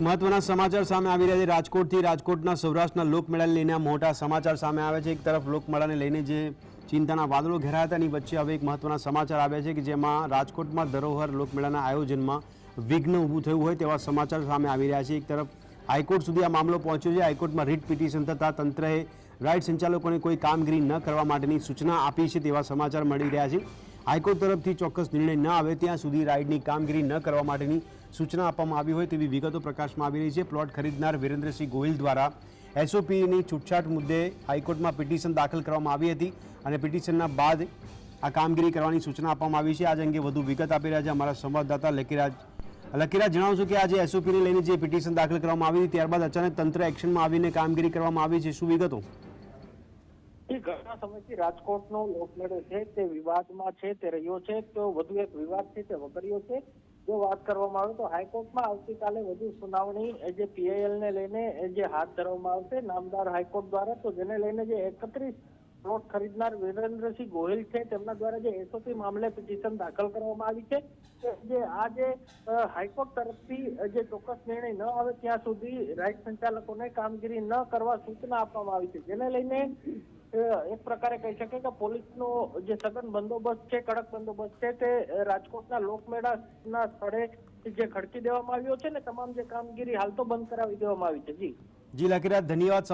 મહત્વના સમાચાર સામે આવી રહ્યા છે રાજકોટથી। રાજકોટના સૌરાષ્ટ્રના લોકમેળાને લઈને મોટા સમાચાર સામે આવે છે। એક તરફ લોકમેળાને લઈને જે ચિંતાના વાદળો ઘેરાયા હતા એની વચ્ચે હવે એક મહત્વના સમાચાર આવ્યા છે કે જેમાં રાજકોટમાં ધરોહર લોકમેળાના આયોજનમાં વિઘ્ન ઊભું થયું હોય તેવા સમાચાર સામે આવી રહ્યા છે। એક તરફ હાઈકોર્ટ સુધી આ મામલો પહોંચ્યો છે। હાઈકોર્ટમાં રીટ પિટિશન થતાં તંત્રએ રાઇડ સંચાલકોને કોઈ કામગીરી ન કરવા માટેની સૂચના આપી છે તેવા સમાચાર મળી રહ્યા છે। હાઈકોર્ટ તરફથી ચોક્કસ નિર્ણય ન આવે ત્યાં સુધી રાઇડની કામગીરી ન કરવા માટેની સૂચના આપવામાં આવી હોય તેવી વિગતો પ્રકાશમાં આવી રહી છે। પ્લોટ ખરીદનાર વિરેન્દ્રસિંહ ગોહિલ દ્વારા એસઓપીની છૂટછાટ મુદ્દે હાઈકોર્ટમાં પિટિશન દાખલ કરવામાં આવી હતી અને પિટિશનના બાદ આ કામગીરી કરવાની સૂચના આપવામાં આવી છે। આજ અંગે વધુ વિગત આપી રહ્યા છે અમારા સંવાદદાતા લકીરાજ। લકીરાજ, જણાવશો કે આજે એસઓપીને લઈને જે પિટિશન દાખલ કરવામાં આવી હતી ત્યારબાદ અચાનક તંત્ર એક્શનમાં આવીને કામગીરી કરવામાં આવી છે, શું વિગતો? ઘણા સમયથી રાજકોટનો લોકમેળો છે તે વિવાદમાં છે, તે રહ્યો છે। તો વધુ એક વિવાદ છે તે વકર્યો છે। જો વાત કરવામાં આવે તો હાઈકોર્ટમાં આવતીકાલે વધુ સુનાવણી જે પીઆઈએલ ને લઈને જે હાથ ધરવામાં આવશે નામદાર હાઈકોર્ટ દ્વારા, તો જેને લઈને જે 31 પ્લોટ ખરીદનાર વિરેન્દ્રસિંહ ગોહિલ છે તેમના દ્વારા જે એસઓપી મામલે પિટિશન દાખલ કરવામાં આવી છે, જે આજે હાઈકોર્ટ તરફથી જે ચોક્કસ નિર્ણય ન આવે ત્યાં સુધી રાઇડ સંચાલકોને કામગીરી ન કરવા સૂચના આપવામાં આવી છે। જેને લઈને એક પ્રકારે કહી શકાય કે પોલીસનો જે સઘન બંદોબસ્ત છે, કડક બંદોબસ્ત છે, તે રાજકોટના લોકમેળાના સ્થળે જે ખડકી દેવામાં આવ્યો છે ને તમામ જે કામગીરી હાલ તો બંધ કરાવી દેવામાં આવી છે। જી લકીરાજ, ધન્યવાદ।